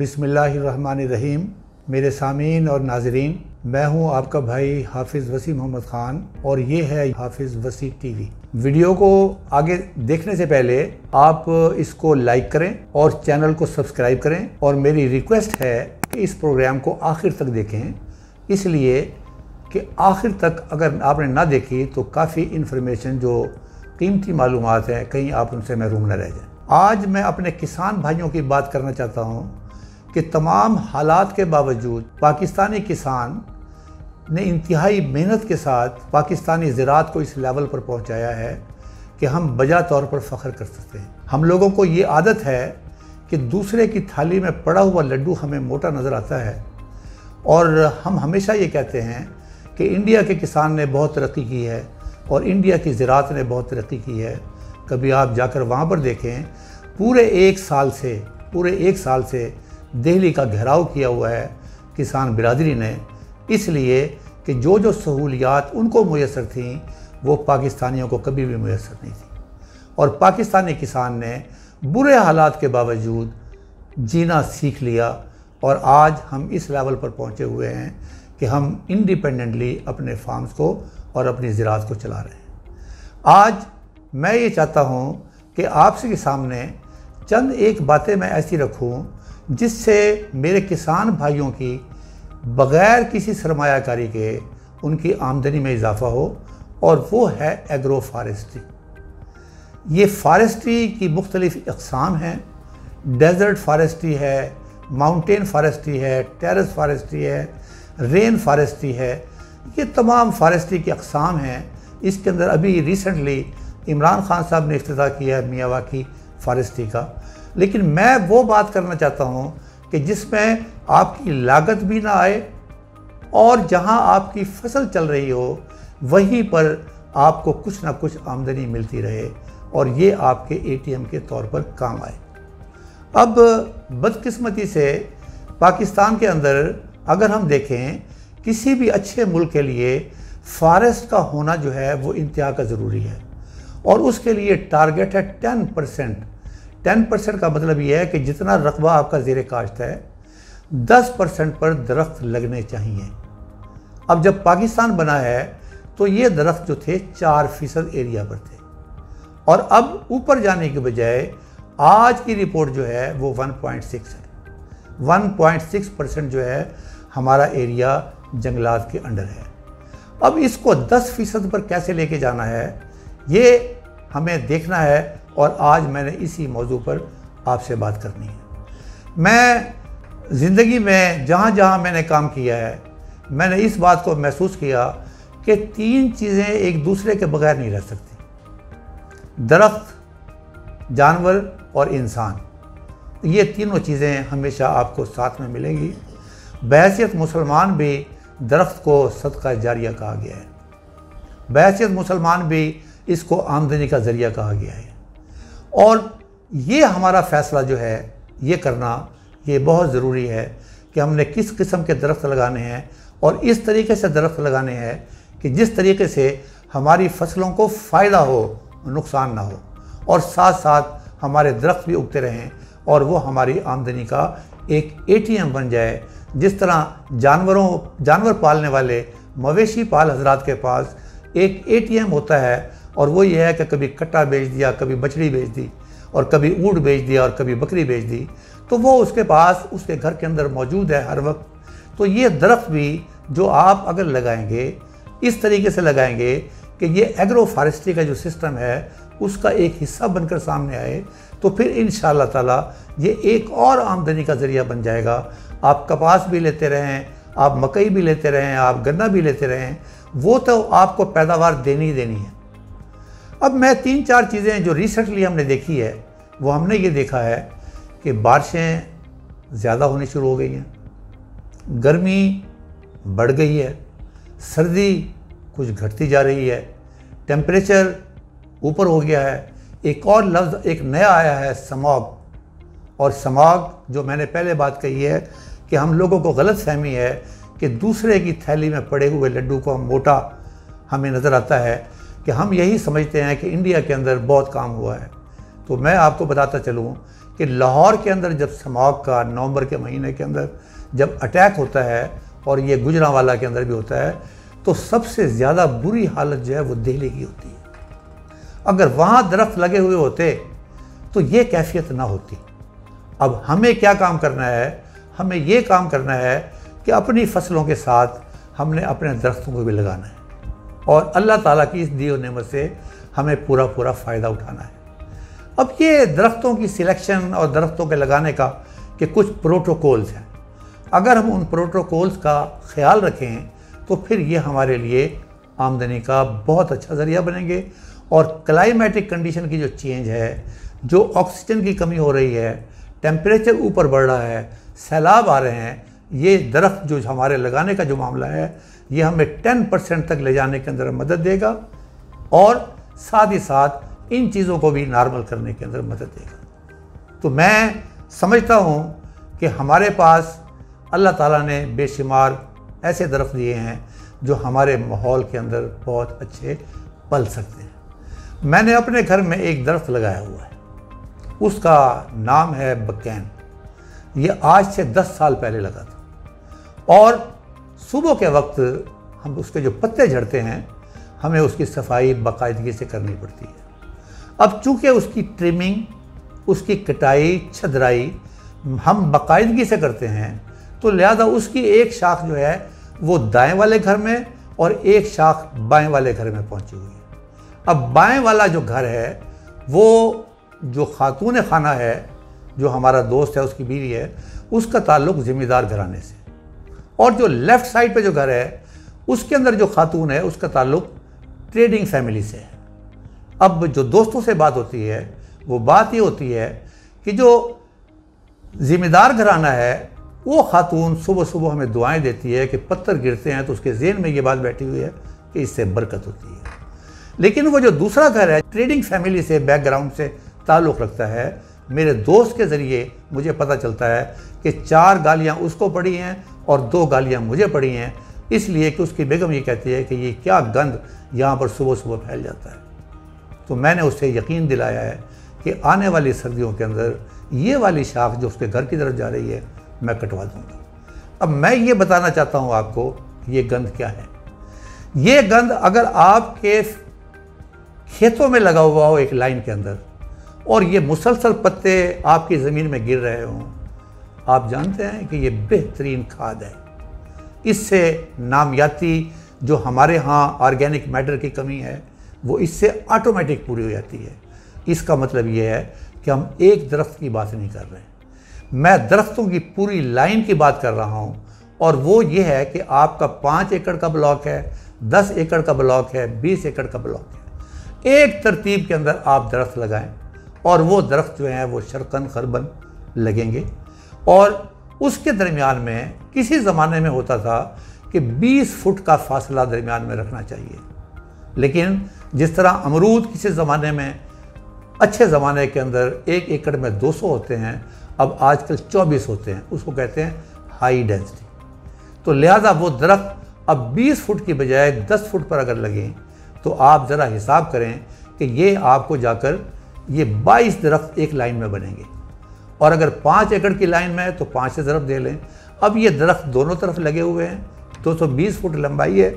बिस्मिल्लाहिर्रहमानिर्रहीम। मेरे सामीन और नाजरीन, मैं हूं आपका भाई हाफिज़ वसी मोहम्मद ख़ान और ये है हाफिज़ वसी टीवी। वीडियो को आगे देखने से पहले आप इसको लाइक करें और चैनल को सब्सक्राइब करें। और मेरी रिक्वेस्ट है कि इस प्रोग्राम को आखिर तक देखें, इसलिए कि आखिर तक अगर आपने ना देखी तो काफ़ी इन्फॉर्मेशन जो कीमती मालूमात हैं कहीं आप उनसे महरूम न रह जाएं। आज मैं अपने किसान भाइयों की बात करना चाहता हूं कि तमाम हालात के बावजूद पाकिस्तानी किसान ने इंतहाई मेहनत के साथ पाकिस्तानी ज़राअत को इस लेवल पर पहुंचाया है कि हम बजा तौर पर फ़ख्र कर सकते हैं। हम लोगों को ये आदत है कि दूसरे की थाली में पड़ा हुआ लड्डू हमें मोटा नज़र आता है और हम हमेशा ये कहते हैं कि इंडिया के किसान ने बहुत तरक्की की है और इंडिया की ज़राअत ने बहुत तरक्की की है। कभी आप जाकर वहाँ पर देखें, पूरे एक साल से दिल्ली का घेराव किया हुआ है किसान बिरादरी ने, इसलिए कि जो सहूलियात उनको मुयसर थीं वो पाकिस्तानियों को कभी भी मुयसर नहीं थी। और पाकिस्तानी किसान ने बुरे हालात के बावजूद जीना सीख लिया और आज हम इस लेवल पर पहुँचे हुए हैं कि हम इंडिपेंडेंटली अपने फार्म्स को और अपनी ज़राअत को चला रहे हैं। आज मैं ये चाहता हूँ कि आपके सामने चंद एक बातें मैं ऐसी रखूँ जिससे मेरे किसान भाइयों की बग़ैर किसी सरमायाकारी के उनकी आमदनी में इजाफ़ा हो, और वो है एग्रो फॉरेस्ट्री। ये फॉरेस्ट्री की मुख्तलिफ़ अक़साम हैं। डेज़र्ट फॉरेस्ट्री है, माउंटेन फॉरेस्ट्री है, टेरेस फॉरेस्ट्री है, रेन फॉरेस्ट्री है। ये तमाम फॉरेस्ट्री की अक़साम हैं। इसके अंदर अभी रिसेंटली इमरान खान साहब ने इफ्तिताह किया है मियावाकी फॉरेस्ट्री का। लेकिन मैं वो बात करना चाहता हूँ कि जिसमें आपकी लागत भी ना आए और जहाँ आपकी फसल चल रही हो वहीं पर आपको कुछ ना कुछ आमदनी मिलती रहे और ये आपके एटीएम के तौर पर काम आए। अब बदकिस्मती से पाकिस्तान के अंदर अगर हम देखें, किसी भी अच्छे मुल्क के लिए फॉरेस्ट का होना जो है वो इंतहा का ज़रूरी है और उसके लिए टारगेट है 10%। 10% का मतलब ये है कि जितना रकबा आपका ज़ेरे काश्त है 10% पर दरख्त लगने चाहिए। अब जब पाकिस्तान बना है तो ये दरख्त जो थे 4% एरिया पर थे और अब ऊपर जाने के बजाय आज की रिपोर्ट जो है वो 1.6 है। 1.6% जो है हमारा एरिया जंगलात के अंडर है। अब इसको 10% पर कैसे लेके जाना है ये हमें देखना है और आज मैंने इसी मौजू पर आपसे बात करनी है। मैं ज़िंदगी में जहाँ जहाँ मैंने काम किया है मैंने इस बात को महसूस किया कि 3 चीज़ें एक दूसरे के बगैर नहीं रह सकती: दरख्त, जानवर और इंसान। ये तीनों चीज़ें हमेशा आपको साथ में मिलेंगी। बहैसियत मुसलमान भी दरख्त को सदका जारिया कहा गया है। बहैसियत मुसलमान भी इसको आमदनी का ज़रिया कहा गया है। और ये हमारा फ़ैसला जो है ये करना ये बहुत ज़रूरी है कि हमने किस किस्म के दरख्त लगाने हैं और इस तरीके से दरख्त लगाने हैं कि जिस तरीके से हमारी फसलों को फ़ायदा हो, नुकसान ना हो, और साथ साथ हमारे दरख्त भी उगते रहें और वो हमारी आमदनी का एक एटीएम बन जाए। जिस तरह जानवर पालने वाले मवेशी पाल हजरात के पास एक एटीएम होता है और वो ये है कि कभी कट्टा बेच दिया, कभी बछड़ी बेच दी और कभी ऊँट बेच दिया और कभी बकरी बेच दी, तो वो उसके पास उसके घर के अंदर मौजूद है हर वक्त। तो ये दरख्त भी जो आप अगर लगाएंगे, इस तरीके से लगाएंगे कि ये एग्रो फॉरेस्ट्री का जो सिस्टम है उसका एक हिस्सा बनकर सामने आए, तो फिर इंशाअल्लाह ताला ये एक और आमदनी का ज़रिया बन जाएगा। आप कपास भी लेते रहें, आप मकई भी लेते रहें, आप गन्ना भी लेते रहें, वो तो आपको पैदावार देनी ही देनी है। अब मैं 3-4 चीज़ें जो रिसेंटली हमने देखी है वो हमने ये देखा है कि बारिशें ज़्यादा होनी शुरू हो गई हैं, गर्मी बढ़ गई है, सर्दी कुछ घटती जा रही है, टेम्परेचर ऊपर हो गया है। एक और लफ्ज़ एक नया आया है, स्मॉग। और स्मॉग जो मैंने पहले बात कही है कि हम लोगों को गलत फहमी है कि दूसरे की थैली में पड़े हुए लड्डू को हम मोटा हमें नज़र आता है कि हम यही समझते हैं कि इंडिया के अंदर बहुत काम हुआ है। तो मैं आपको बताता चलूँ कि लाहौर के अंदर जब स्मॉग का नवंबर के महीने के अंदर जब अटैक होता है और ये गुजरांवाला के अंदर भी होता है, तो सबसे ज़्यादा बुरी हालत जो है वो दिल्ली की होती है। अगर वहाँ दरख्त लगे हुए होते तो ये कैफियत ना होती। अब हमें क्या काम करना है? हमें ये काम करना है कि अपनी फसलों के साथ हमने अपने दरख्तों को भी लगाना है और अल्लाह ताला की इस दी हुई नेमत से हमें पूरा फ़ायदा उठाना है। अब ये दरख्तों की सिलेक्शन और दरख्तों के लगाने का कि कुछ प्रोटोकॉल्स हैं, अगर हम उन प्रोटोकॉल्स का ख्याल रखें तो फिर ये हमारे लिए आमदनी का बहुत अच्छा ज़रिया बनेंगे। और क्लाइमेटिक कंडीशन की जो चेंज है, जो ऑक्सीजन की कमी हो रही है, टेम्परेचर ऊपर बढ़ रहा है, सैलाब आ रहे हैं, ये दरख्त जो हमारे लगाने का जो मामला है ये हमें 10% तक ले जाने के अंदर मदद देगा और साथ ही साथ इन चीज़ों को भी नॉर्मल करने के अंदर मदद देगा। तो मैं समझता हूँ कि हमारे पास अल्लाह ताला ने बेशुमार ऐसे दरख्त दिए हैं जो हमारे माहौल के अंदर बहुत अच्छे पल सकते हैं। मैंने अपने घर में एक दरख्त लगाया हुआ है, उसका नाम है बकैन। ये आज से 10 साल पहले लगा था और सुबह के वक्त हम उसके जो पत्ते झड़ते हैं हमें उसकी सफाई बाकायदगी से करनी पड़ती है। अब चूँकि उसकी ट्रिमिंग, उसकी कटाई, छदराई हम बाकायदगी से करते हैं तो लिहाजा उसकी एक शाख जो है वो दाएं वाले घर में और एक शाख बाएं वाले घर में पहुंची हुई है। अब बाएं वाला जो घर है वो जो खातून खाना है, जो हमारा दोस्त है उसकी बीवी है, उसका ताल्लुक ज़िम्मेदार घराने से, और जो लेफ़्ट साइड पे जो घर है उसके अंदर जो खातून है उसका ताल्लुक ट्रेडिंग फैमिली से है। अब जो दोस्तों से बात होती है वो बात ये होती है कि जो ज़िम्मेदार घराना है वो खातून सुबह सुबह हमें दुआएं देती है कि पत्थर गिरते हैं तो उसके ज़हन में ये बात बैठी हुई है कि इससे बरकत होती है। लेकिन वो जो दूसरा घर है ट्रेडिंग फैमिली से, बैकग्राउंड से ताल्लुक़ रखता है, मेरे दोस्त के ज़रिए मुझे पता चलता है कि 4 गालियाँ उसको पड़ी हैं और 2 गालियाँ मुझे पड़ी हैं, इसलिए कि उसकी बेगम ये कहती है कि ये क्या गंद यहाँ पर सुबह सुबह फैल जाता है। तो मैंने उससे यकीन दिलाया है कि आने वाली सर्दियों के अंदर ये वाली शाख जो उसके घर की तरफ जा रही है मैं कटवा दूँगा। अब मैं ये बताना चाहता हूँ आपको ये गंद क्या है। ये गंद अगर आपके खेतों में लगा हुआ हो एक लाइन के अंदर और ये मुसलसल पत्ते आपकी ज़मीन में गिर रहे हों, आप जानते हैं कि ये बेहतरीन खाद है। इससे नामियाती जो हमारे यहाँ ऑर्गेनिक मैटर की कमी है वो इससे ऑटोमेटिक पूरी हो जाती है। इसका मतलब ये है कि हम एक दरख्त की बात नहीं कर रहे, मैं दरख्तों की पूरी लाइन की बात कर रहा हूँ। और वो ये है कि आपका 5 एकड़ का ब्लॉक है, 10 एकड़ का ब्लॉक है, 20 एकड़ का ब्लॉक है, एक तरतीब के अंदर आप दरख्त लगाएं और वो दरख्त जो हैं वो शरकन खरबन लगेंगे। और उसके दरमियान में किसी ज़माने में होता था कि 20 फुट का फासला दरमियान में रखना चाहिए, लेकिन जिस तरह अमरूद किसी ज़माने में अच्छे ज़माने के अंदर 1 एकड़ में 200 होते हैं, अब आजकल 24 होते हैं, उसको कहते हैं हाई डेंसिटी। तो लिहाजा वो दरख्त अब 20 फुट की बजाय 10 फुट पर अगर लगें तो आप ज़रा हिसाब करें कि ये आपको जाकर ये 22 दरख्त एक लाइन में बनेंगे। और अगर 5 एकड़ की लाइन में है तो 5 से ज़रब दे लें। अब ये दरख्त दोनों तरफ लगे हुए हैं, 220 फुट लंबाई है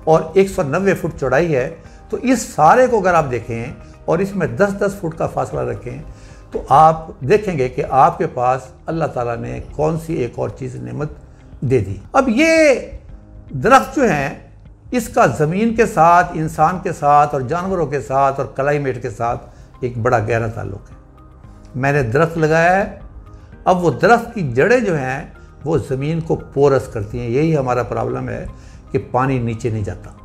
और 190 फुट चौड़ाई है। तो इस सारे को अगर आप देखें और इसमें 10-10 फुट का फासला रखें तो आप देखेंगे कि आपके पास अल्लाह ताला ने कौन सी एक और चीज़ नेमत दे दी। अब ये दरख्त जो हैं इसका ज़मीन के साथ, इंसान के साथ और जानवरों के साथ और क्लाइमेट के साथ एक बड़ा गहरा ताल्लुक़ है। मैंने दरख्त लगाया है, अब वो दरख्त की जड़ें जो हैं वो ज़मीन को पोरस करती हैं। यही हमारा प्रॉब्लम है कि पानी नीचे नहीं जाता,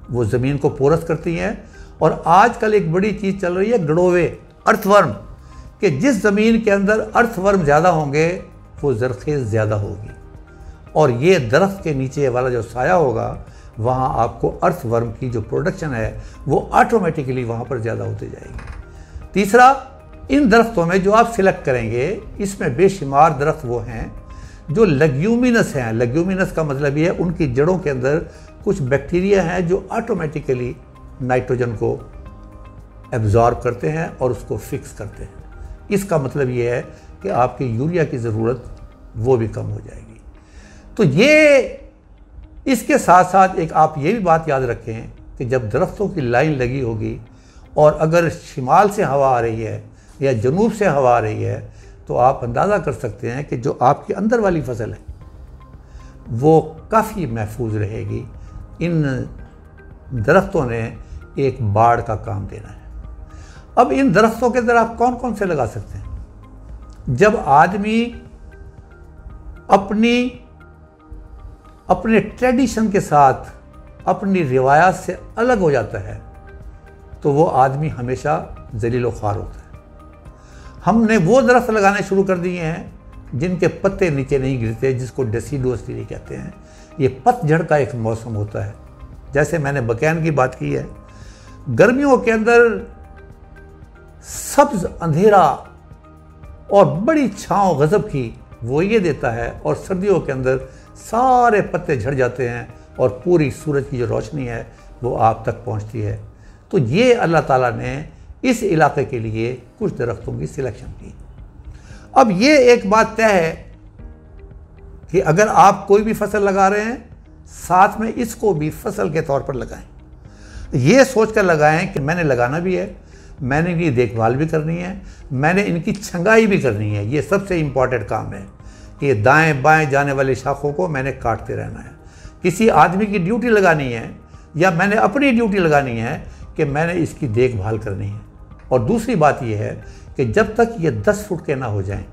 वो ज़मीन को पोरस करती हैं। और आजकल एक बड़ी चीज़ चल रही है गड़ोवे, अर्थवर्म, कि जिस ज़मीन के अंदर अर्थवर्म ज़्यादा होंगे वो ज़रख़ेज़ ज़्यादा होगी और ये दरख्त के नीचे वाला जो साया होगा वहाँ आपको अर्थवर्म की जो प्रोडक्शन है वो ऑटोमेटिकली वहाँ पर ज़्यादा होती जाएगी। तीसरा, इन दरख्तों में जो आप सिलेक्ट करेंगे इसमें बेशुमार दरख्त वो हैं जो लेग्यूमिनस हैं। लेग्यूमिनस का मतलब ये है उनकी जड़ों के अंदर कुछ बैक्टीरिया हैं जो ऑटोमेटिकली नाइट्रोजन को एब्जॉर्ब करते हैं और उसको फिक्स करते हैं। इसका मतलब ये है कि आपकी यूरिया की ज़रूरत वो भी कम हो जाएगी। तो ये इसके साथ साथ एक आप ये भी बात याद रखें कि जब दरख्तों की लाइन लगी होगी और अगर शिमाल से हवा आ रही है या जनूब से हवा आ रही है तो आप अंदाज़ा कर सकते हैं कि जो आपकी अंदर वाली फसल है वो काफ़ी महफूज रहेगी। इन दरख्तों ने एक बाड़ का काम देना है। अब इन दरख्तों के अंदर आप कौन कौन से लगा सकते हैं? जब आदमी अपने ट्रेडिशन के साथ अपनी रिवायात से अलग हो जाता है तो वो आदमी हमेशा जलील ख्वार होता है। हमने वो दरख्त लगाने शुरू कर दिए हैं जिनके पत्ते नीचे नहीं गिरते, जिसको डेसिडुअस कहते हैं। ये पतझड़ का एक मौसम होता है। जैसे मैंने बकैन की बात की है, गर्मियों के अंदर सब्ज अंधेरा और बड़ी छांव गजब की वो ये देता है, और सर्दियों के अंदर सारे पत्ते झड़ जाते हैं और पूरी सूरज की जो रोशनी है वो आप तक पहुंचती है। तो ये अल्लाह ताला ने इस इलाके के लिए कुछ दरख्तों की सिलेक्शन की। अब ये एक बात तय है कि अगर आप कोई भी फसल लगा रहे हैं साथ में इसको भी फसल के तौर पर लगाएं। ये सोचकर लगाएं कि मैंने लगाना भी है, मैंने इनकी देखभाल भी करनी है, मैंने इनकी छंगाई भी करनी है। ये सबसे इम्पॉर्टेंट काम है कि दाएं बाएं जाने वाली शाखों को मैंने काटते रहना है। किसी आदमी की ड्यूटी लगानी है या मैंने अपनी ड्यूटी लगानी है कि मैंने इसकी देखभाल करनी है। और दूसरी बात यह है कि जब तक ये 10 फुट के ना हो जाएं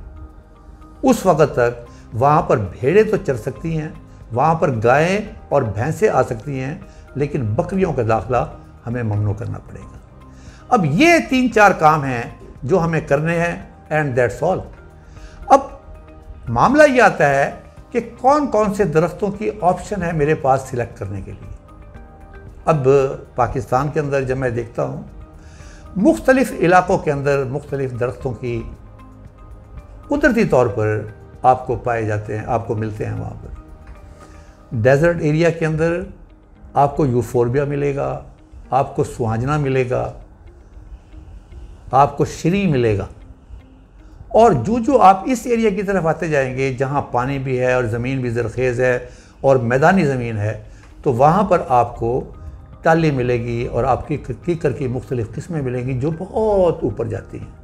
उस वक़्त तक वहाँ पर भेड़ें तो चर सकती हैं, वहाँ पर गायें और भैंसें आ सकती हैं, लेकिन बकरियों का दाखिला हमें ममनू करना पड़ेगा। अब ये 3-4 काम हैं जो हमें करने हैं, एंड दैट्स ऑल। अब मामला ये आता है कि कौन कौन से दरख्तों की ऑप्शन है मेरे पास सिलेक्ट करने के लिए। अब पाकिस्तान के अंदर जब मैं देखता हूँ मुख्तलिफ इलाकों के अंदर मुख्तलिफ दरख्तों की कुदरती तौर पर आपको पाए जाते हैं, आपको मिलते हैं। वहाँ पर डेजर्ट एरिया के अंदर आपको यूफोर्बिया मिलेगा, आपको सुहाजना मिलेगा, आपको श्री मिलेगा। और जो आप इस एरिया की तरफ आते जाएंगे जहाँ पानी भी है और ज़मीन भी ज़रखेज़ है और मैदानी ज़मीन है, तो वहाँ पर आपको टाली मिलेगी और आपकी कीकर की मुख्तलिफ़ किस्में मिलेंगी जो बहुत ऊपर जाती हैं।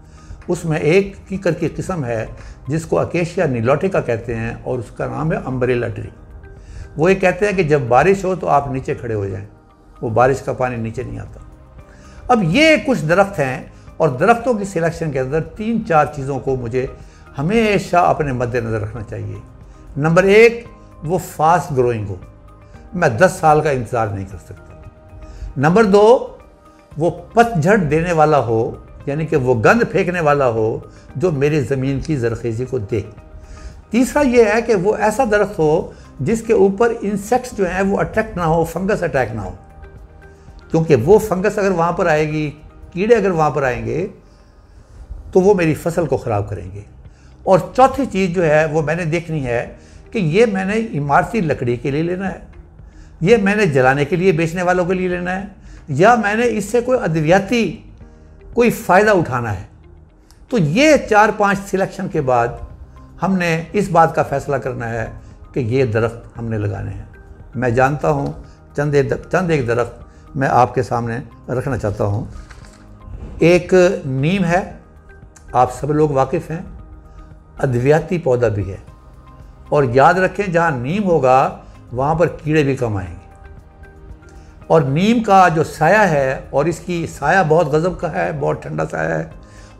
उसमें एक कीकर की किस्म है जिसको अकेशिया नीलोटिका कहते हैं और उसका नाम है अम्ब्रेला ट्री। वो ये कहते हैं कि जब बारिश हो तो आप नीचे खड़े हो जाएं, वो बारिश का पानी नीचे नहीं आता। अब ये कुछ दरख्त हैं और दरख्तों की सिलेक्शन के अंदर 3-4 चीज़ों को मुझे हमेशा अपने मद्देनज़र रखना चाहिए। नंबर 1, वो फास्ट ग्रोइंग हो, मैं 10 साल का इंतज़ार नहीं कर सकता। नंबर 2, वो पतझड़ देने वाला हो, यानी कि वो गंद फेंकने वाला हो जो मेरी ज़मीन की ज़रखेज़ी को दे। तीसरा ये है कि वो ऐसा दरख्त हो जिसके ऊपर इंसेक्ट्स जो हैं वो अटैक ना हो, फंगस अटैक ना हो, क्योंकि वो फंगस अगर वहाँ पर आएगी, कीड़े अगर वहाँ पर आएंगे तो वो मेरी फसल को ख़राब करेंगे। और चौथी चीज़ जो है वो मैंने देखनी है कि ये मैंने इमारती लकड़ी के लिए लेना है, ये मैंने जलाने के लिए बेचने वालों के लिए लेना है, या मैंने इससे कोई अद्वियाती कोई फ़ायदा उठाना है। तो ये 4-5 सिलेक्शन के बाद हमने इस बात का फ़ैसला करना है कि ये दरख्त हमने लगाने हैं। मैं जानता हूँ चंद एक दरख्त मैं आपके सामने रखना चाहता हूँ। एक नीम है, आप सब लोग वाकिफ़ हैं, अद्वियाती पौधा भी है। और याद रखें जहाँ नीम होगा वहाँ पर कीड़े भी कम आएंगे। और नीम का जो साया है, और इसकी साया बहुत गज़ब का है, बहुत ठंडा साया है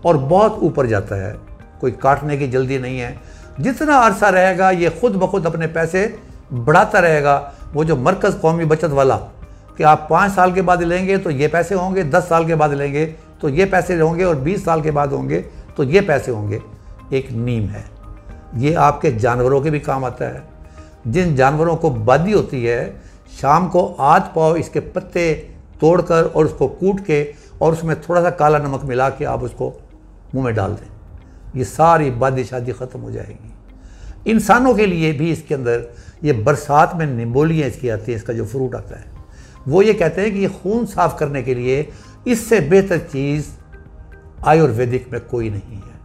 और बहुत ऊपर जाता है, कोई काटने की जल्दी नहीं है। जितना अरसा रहेगा ये खुद ब खुद अपने पैसे बढ़ाता रहेगा। वो जो मरकज़ कौमी बचत वाला कि आप 5 साल के बाद लेंगे तो ये पैसे होंगे, 10 साल के बाद लेंगे तो ये पैसे होंगे, और 20 साल के बाद होंगे तो ये पैसे होंगे, एक नीम है। ये आपके जानवरों के भी काम आता है। जिन जानवरों को बादी होती है, शाम को आध पाव इसके पत्ते तोड़कर और उसको कूट के और उसमें थोड़ा सा काला नमक मिला के आप उसको मुंह में डाल दें, ये सारी बादी शादी ख़त्म हो जाएगी। इंसानों के लिए भी इसके अंदर ये बरसात में निम्बोलियाँ इसकी आती है, इसका जो फ्रूट आता है, वो ये कहते हैं कि ये खून साफ़ करने के लिए इससे बेहतर चीज़ आयुर्वेदिक में कोई नहीं है।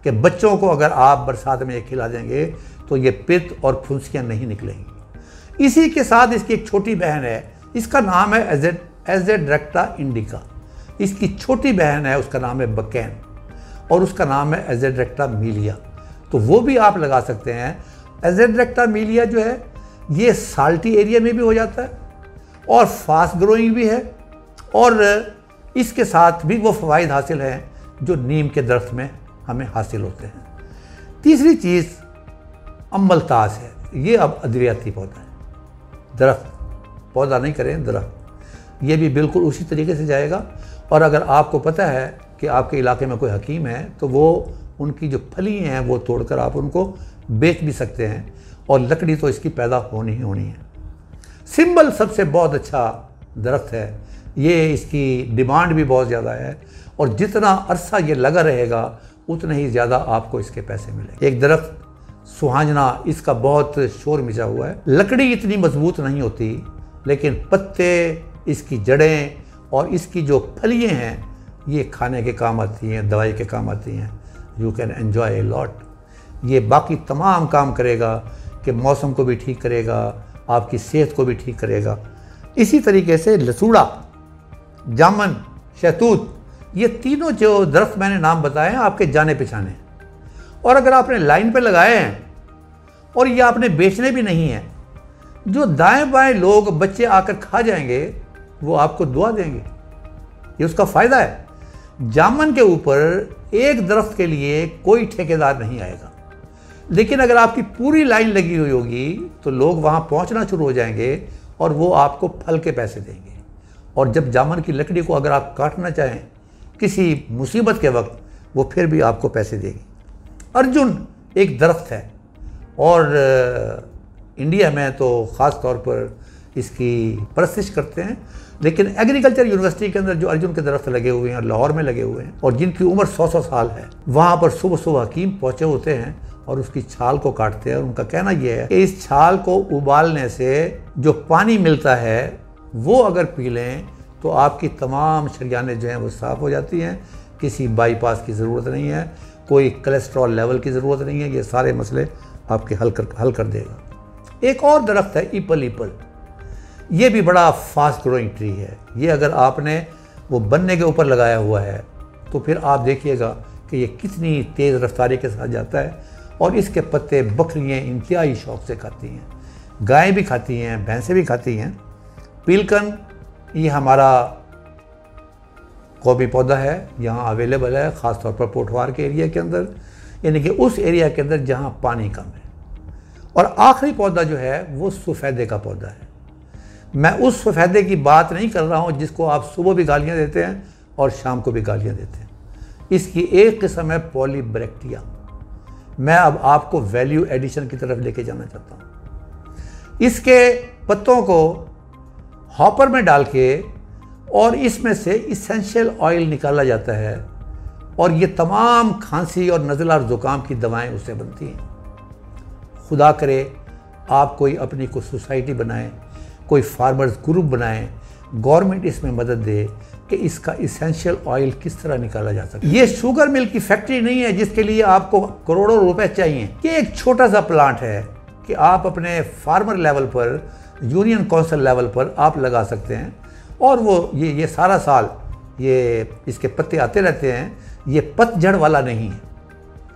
कि बच्चों को अगर आप बरसात में ये खिला देंगे तो ये पित्त और फुंसियाँ नहीं निकलेंगी। इसी के साथ इसकी एक छोटी बहन है, इसका नाम है एजेड्रेक्टा इंडिका। इसकी छोटी बहन है, उसका नाम है बकैन, और उसका नाम है एजेड्रेक्टा मीलिया। तो वो भी आप लगा सकते हैं। एजेड्रेक्टा मीलिया जो है ये साल्टी एरिया में भी हो जाता है और फास्ट ग्रोइंग भी है, और इसके साथ भी वो फ़वाइद हासिल हैं जो नीम के दरख्त में हमें हासिल होते हैं। तीसरी चीज़ अम्बलतास है। ये अब अद्वियाती पौधा है, दरख्त, पौधा नहीं करें, दरख्त। ये भी बिल्कुल उसी तरीके से जाएगा। और अगर आपको पता है कि आपके इलाके में कोई हकीम है तो वो उनकी जो फली हैं वो तोड़कर आप उनको बेच भी सकते हैं, और लकड़ी तो इसकी पैदा होनी ही होनी है। सिंबल सबसे बहुत अच्छा दरख्त है, ये इसकी डिमांड भी बहुत ज़्यादा है, और जितना अरसा ये लगा रहेगा उतने ही ज़्यादा आपको इसके पैसे मिलेंगे। एक दरख्त सुहाजना, इसका बहुत शोर मचा हुआ है। लकड़ी इतनी मजबूत नहीं होती, लेकिन पत्ते, इसकी जड़ें और इसकी जो फलियाँ हैं ये खाने के काम आती हैं, दवाई के काम आती हैं। You can enjoy a lot. ये बाकी तमाम काम करेगा कि मौसम को भी ठीक करेगा, आपकी सेहत को भी ठीक करेगा। इसी तरीके से लसूड़ा, जामन, शहतूत, ये तीनों जो दरख्त मैंने नाम बताए हैं आपके जाने पहचाने, और अगर आपने लाइन पे लगाए हैं और ये आपने बेचने भी नहीं है, जो दाएं बाएं लोग, बच्चे आकर खा जाएंगे वो आपको दुआ देंगे। ये उसका फ़ायदा है। जामन के ऊपर एक दरख्त के लिए कोई ठेकेदार नहीं आएगा, लेकिन अगर आपकी पूरी लाइन लगी हुई होगी तो लोग वहाँ पहुँचना शुरू हो जाएंगे और वो आपको फल के पैसे देंगे। और जब जामन की लकड़ी को अगर आप काटना चाहें किसी मुसीबत के वक्त, वो फिर भी आपको पैसे देगी। अर्जुन एक दरख्त है, और इंडिया में तो ख़ास तौर पर इसकी परस्तिश करते हैं, लेकिन एग्रीकल्चर यूनिवर्सिटी के अंदर जो अर्जुन के दरख्त लगे हुए हैं और लाहौर में लगे हुए हैं, और जिनकी उम्र 100 साल है, वहाँ पर सुबह सुबह हकीम पहुँचे होते हैं और उसकी छाल को काटते हैं। और उनका कहना यह है कि इस छाल को उबालने से जो पानी मिलता है वो अगर पी लें तो आपकी तमाम शरियानें जो हैं वो साफ़ हो जाती हैं। किसी बाईपास की ज़रूरत नहीं है, कोई कोलेस्ट्रॉल लेवल की ज़रूरत नहीं है, ये सारे मसले आपके हल कर देगा। एक और दरख्त है ईपल। ये भी बड़ा फास्ट ग्रोइंग ट्री है। ये अगर आपने वो बनने के ऊपर लगाया हुआ है तो फिर आप देखिएगा कि ये कितनी तेज़ रफ्तारी के साथ जाता है, और इसके पत्ते बकरियाँ इंतहाई शौक़ से खाती हैं, गायें भी खाती हैं, भैंसें भी खाती हैं। पीलकन, ये हमारा कौमी पौधा है, यहाँ अवेलेबल है ख़ास तौर पर पोठवार के एरिया के अंदर, यानी कि उस एरिया के अंदर जहाँ पानी कम है। और आखिरी पौधा जो है वो सफ़ेदे का पौधा है। मैं उस सफ़ेदे की बात नहीं कर रहा हूँ जिसको आप सुबह भी गालियाँ देते हैं और शाम को भी गालियाँ देते हैं। इसकी एक किस्म है पॉलीब्रैक्टिया। मैं अब आपको वैल्यू एडिशन की तरफ लेके जाना चाहता हूँ। इसके पत्तों को हॉपर में डाल के और इसमें से इसेंशियल ऑयल निकाला जाता है, और ये तमाम खांसी और नज़ला और ज़ुकाम की दवाएं उससे बनती हैं। खुदा करे आप कोई अपनी कोई सोसाइटी बनाएं, कोई फार्मर्स ग्रुप बनाएं, गवर्नमेंट इसमें मदद दे कि इसका इसेंशियल ऑयल किस तरह निकाला जा सके। ये शुगर मिल की फैक्ट्री नहीं है जिसके लिए आपको करोड़ों रुपए चाहिए। ये एक छोटा सा प्लांट है कि आप अपने फार्मर लेवल पर, यूनियन काउंसिल लेवल पर आप लगा सकते हैं, और वो ये सारा साल ये इसके पत्ते आते रहते हैं। ये पतझड़ वाला नहीं है,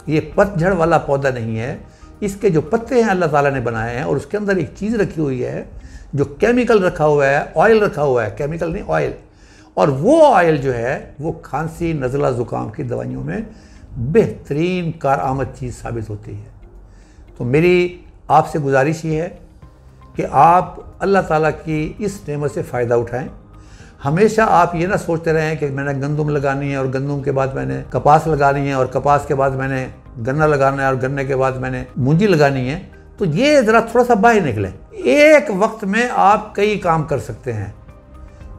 ये पतझड़ वाला पौधा नहीं है। इसके जो पत्ते हैं अल्लाह ताला ने बनाए हैं, और उसके अंदर एक चीज़ रखी हुई है जो केमिकल रखा हुआ है, ऑयल रखा हुआ है, केमिकल नहीं ऑयल, और वो ऑयल जो है वो खांसी, नज़ला, ज़ुकाम की दवाइयों में बेहतरीन कारआमद चीज़ साबित होती है। तो मेरी आपसे गुजारिश ये है कि आप अल्लाह ताला की इस नेमत से फ़ायदा उठाएं। हमेशा आप ये ना सोचते रहें कि मैंने गंदम लगानी है और गंदम के बाद मैंने कपास लगानी है और कपास के बाद मैंने गन्ना लगाना है और गन्ने के बाद मैंने मूंजी लगानी है। तो ये ज़रा थोड़ा सा बाहर निकलें। एक वक्त में आप कई काम कर सकते हैं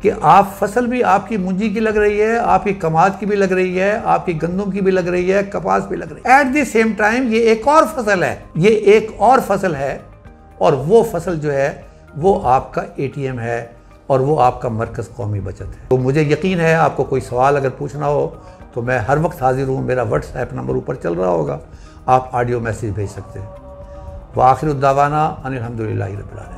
कि आप फसल भी आपकी मूंजी की लग रही है, आपकी कमाद की भी लग रही है, आपकी गंदम की भी लग रही है, कपास भी लग रही है। एट द सेम टाइम ये एक और फसल है, ये एक और फसल है, और वो फसल जो है वो आपका ATM है और वो आपका मरकज़ कौमी बचत है। तो मुझे यकीन है आपको कोई सवाल अगर पूछना हो तो मैं हर वक्त हाजिर हूँ। मेरा व्हाट्सएप नंबर ऊपर चल रहा होगा, आप ऑडियो मैसेज भेज सकते हैं। व आखिर दावाना अनिल हम्दुलिल्लाहि रब्बिल आलमीन।